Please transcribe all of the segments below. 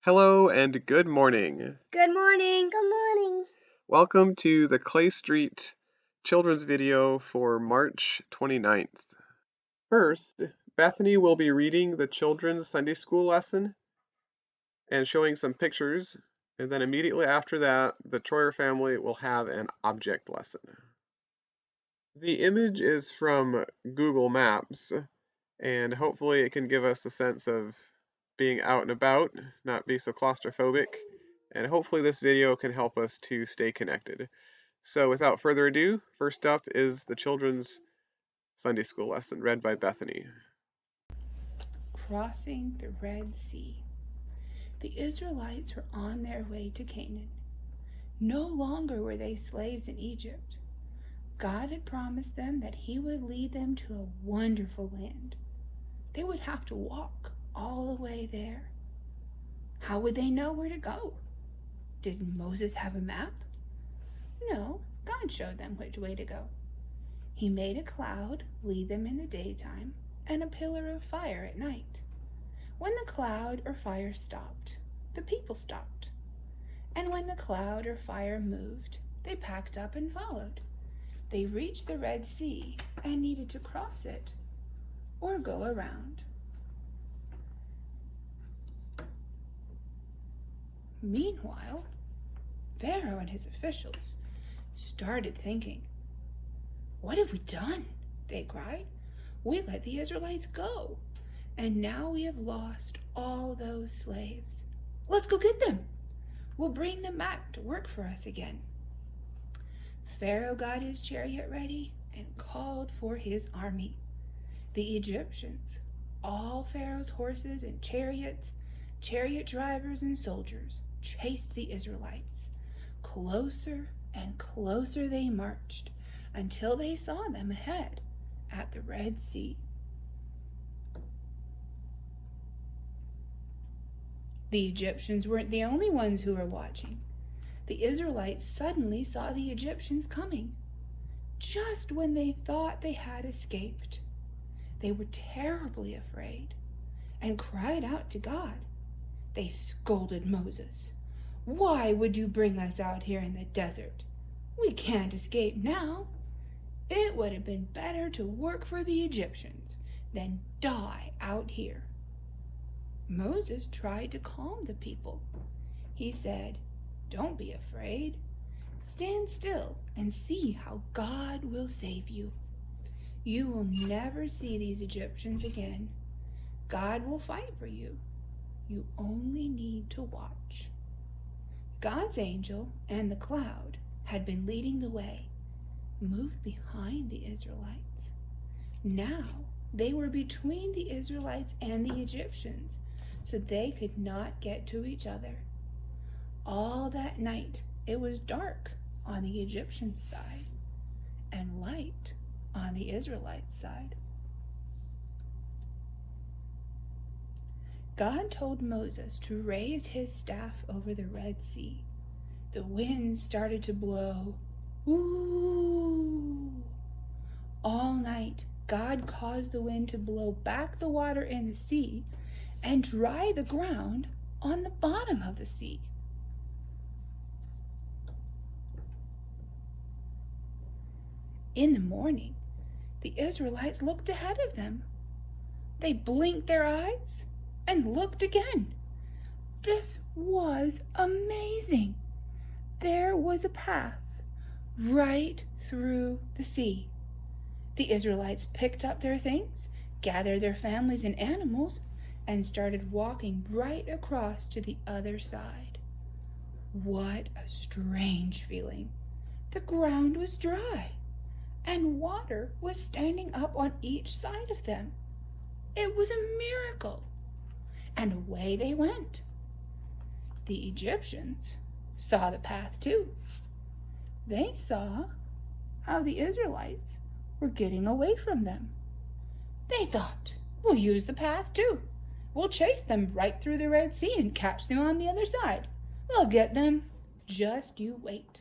Hello and good morning. Good morning. Good morning. Welcome to the Clay Street children's video for March 29th. First, Bethany will be reading the children's Sunday school lesson and showing some pictures, and then immediately after that, the Troyer family will have an object lesson. The image is from Google Maps, and hopefully it can give us a sense of being out and about, not be so claustrophobic, and hopefully this video can help us to stay connected. So without further ado, first up is the children's Sunday school lesson read by Bethany. Crossing the Red Sea. The Israelites were on their way to Canaan. No longer were they slaves in Egypt. God had promised them that he would lead them to a wonderful land. They would have to walk all the way there. How would they know where to go? Did Moses have a map? No, God showed them which way to go. He made a cloud lead them in the daytime and a pillar of fire at night. When the cloud or fire stopped, the people stopped. And when the cloud or fire moved, they packed up and followed. They reached the Red Sea and needed to cross it or go around. Meanwhile, Pharaoh and his officials started thinking. "What have we done?" they cried. "We let the Israelites go, and now we have lost all those slaves. Let's go get them. We'll bring them back to work for us again." Pharaoh got his chariot ready and called for his army. The Egyptians, all Pharaoh's horses and chariots, chariot drivers and soldiers, chased the Israelites. Closer and closer they marched until they saw them ahead at the Red Sea. The Egyptians weren't the only ones who were watching. The Israelites suddenly saw the Egyptians coming, just when they thought they had escaped. They were terribly afraid and cried out to God. They scolded Moses. "Why would you bring us out here in the desert? We can't escape now. It would have been better to work for the Egyptians than die out here." Moses tried to calm the people. He said, "Don't be afraid. Stand still and see how God will save you. You will never see these Egyptians again. God will fight for you. You only need to watch." God's angel and the cloud had been leading the way, moved behind the Israelites. Now they were between the Israelites and the Egyptians, so they could not get to each other. All that night it was dark on the Egyptian side and light on the Israelite side. God told Moses to raise his staff over the Red Sea. The wind started to blow. Ooh! All night, God caused the wind to blow back the water in the sea and dry the ground on the bottom of the sea. In the morning, the Israelites looked ahead of them. They blinked their eyes and looked again. This was amazing. There was a path right through the sea. The Israelites picked up their things, gathered their families and animals, and started walking right across to the other side. What a strange feeling. The ground was dry, and water was standing up on each side of them. It was a miracle. And away they went. The Egyptians saw the path too. They saw how the Israelites were getting away from them. They thought, "We'll use the path too. We'll chase them right through the Red Sea and catch them on the other side. We'll get them. Just you wait."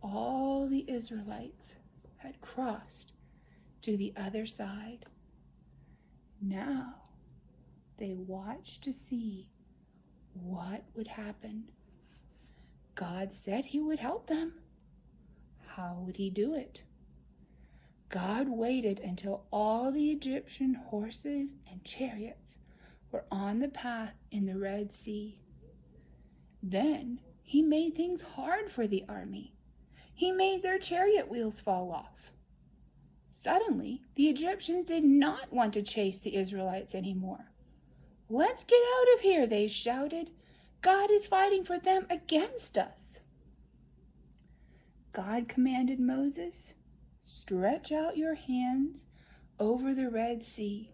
All the Israelites had crossed to the other side. Now they watched to see what would happen. God said he would help them. How would he do it? God waited until all the Egyptian horses and chariots were on the path in the Red Sea. Then he made things hard for the army. He made their chariot wheels fall off. Suddenly, the Egyptians did not want to chase the Israelites anymore. "Let's get out of here," they shouted. "God is fighting for them against us." God commanded Moses, "Stretch out your hands over the Red Sea."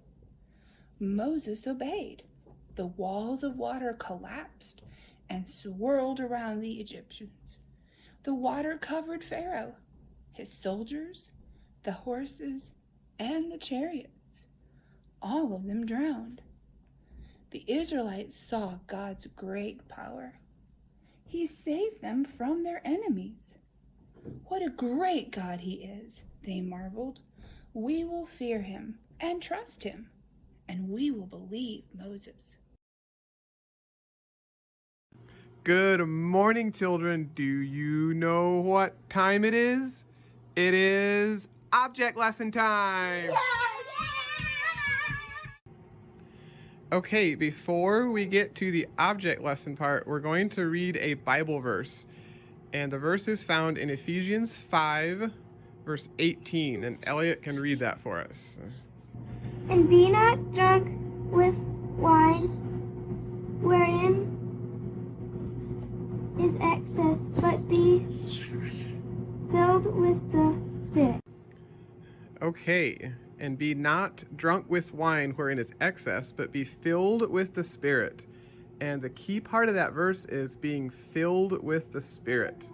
Moses obeyed. The walls of water collapsed and swirled around the Egyptians. The water covered Pharaoh, his soldiers, the horses, and the chariots. All of them drowned. The Israelites saw God's great power. He saved them from their enemies. "What a great God he is," they marveled. "We will fear him and trust him, and we will believe Moses." Good morning, children. Do you know what time it is? It is object lesson time. Okay, before we get to the object lesson part, we're going to read a Bible verse. And the verse is found in Ephesians 5, verse 18. And Elliot can read that for us. And be not drunk with wine, wherein is excess, but be filled with the Spirit. Okay, and be not drunk with wine wherein is excess, but be filled with the Spirit. And the key part of that verse is being filled with the Spirit.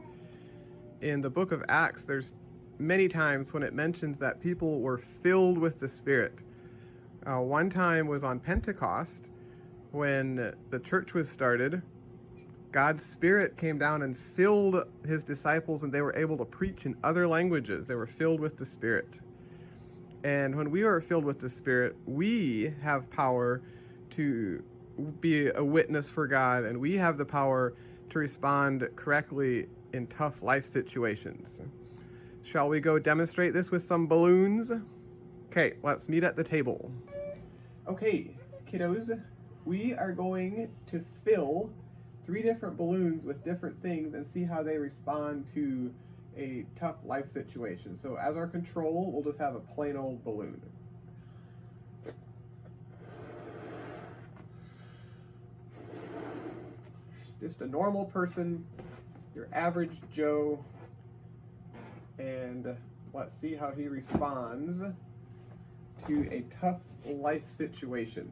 In the book of Acts, there's many times when it mentions that people were filled with the Spirit. One time was on Pentecost, when the church was started. God's Spirit came down and filled his disciples, and they were able to preach in other languages. They were filled with the Spirit. And when we are filled with the Spirit, we have power to be a witness for God, and we have the power to respond correctly in tough life situations. Shall we go demonstrate this with some balloons? Okay, let's meet at the table. Okay, kiddos, we are going to fill 3 different balloons with different things and see how they respond to a tough life situation. So as our control, we'll just have a plain old balloon. Just a normal person, your average Joe, and let's see how he responds to a tough life situation.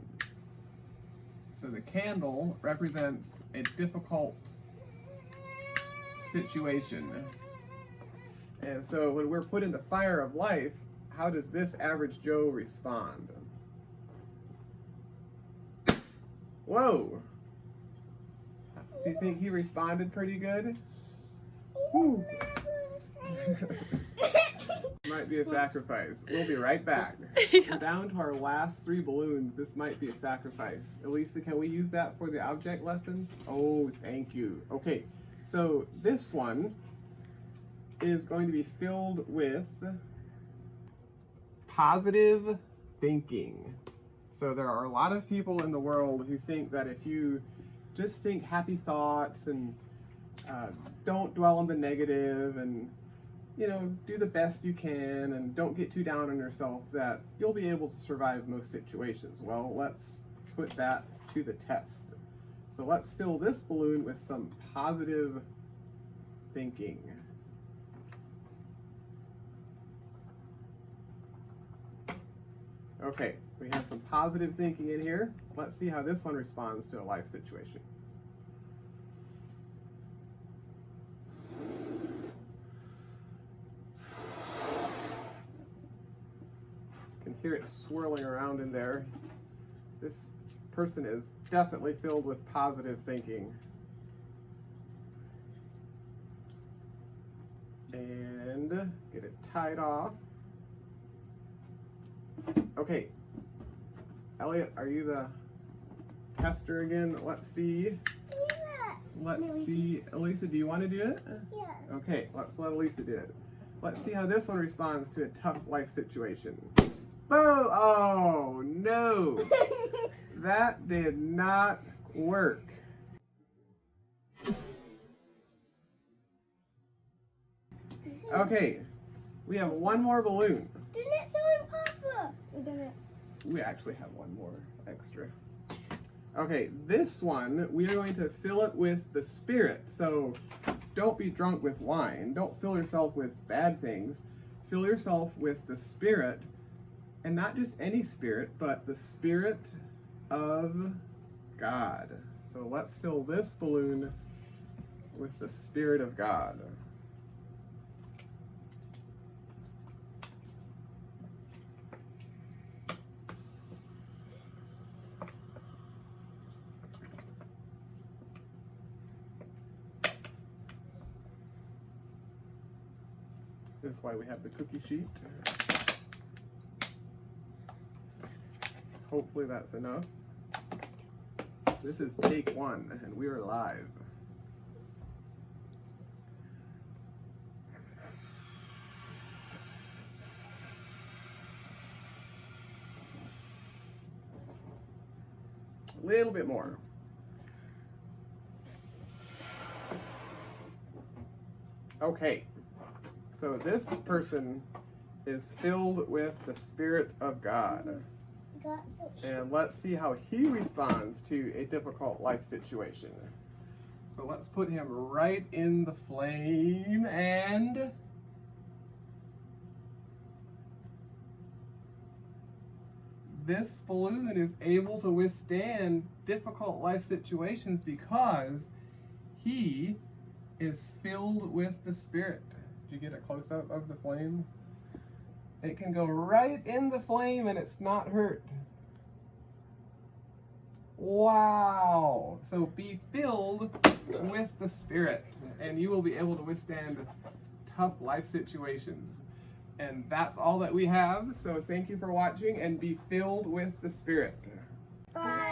So the candle represents a difficult situation. And so when we're put in the fire of life, how does this average Joe respond? Whoa! Do you think he responded pretty good? Whew. Might be a sacrifice. We'll be right back. We're down to our last 3 balloons. This might be a sacrifice. Elisa, can we use that for the object lesson? Oh, thank you. Okay, so this one is going to be filled with positive thinking. So there are a lot of people in the world who think that if you just think happy thoughts and don't dwell on the negative and do the best you can and don't get too down on yourself, that you'll be able to survive most situations. Well, let's put that to the test. So let's fill this balloon with some positive thinking. Okay, we have some positive thinking in here. Let's see how this one responds to a life situation. You can hear it swirling around in there. This person is definitely filled with positive thinking. And get it tied off. Okay, Elliot, are you the Hester again. Let's see. Let's see. Elisa, do you want to do it? Yeah. Okay, let's let Elisa do it. Let's see how this one responds to a tough life situation. Boom! Oh, no. That did not work. Okay, we have one more balloon. Didn't it so in Papa? We didn't. We actually have one more extra. Okay, this one, we are going to fill it with the Spirit. So don't be drunk with wine. Don't fill yourself with bad things. Fill yourself with the Spirit, and not just any Spirit, but the Spirit of God. So let's fill this balloon with the Spirit of God. This is why we have the cookie sheet. Hopefully that's enough. This is take one, and we are live. A little bit more. Okay. So this person is filled with the Spirit of God. And let's see how he responds to a difficult life situation. So let's put him right in the flame, and this balloon is able to withstand difficult life situations because he is filled with the Spirit. Did you get a close-up of the flame? It can go right in the flame and it's not hurt. Wow! So be filled with the Spirit and you will be able to withstand tough life situations. And that's all that we have. So thank you for watching, and be filled with the Spirit. Bye.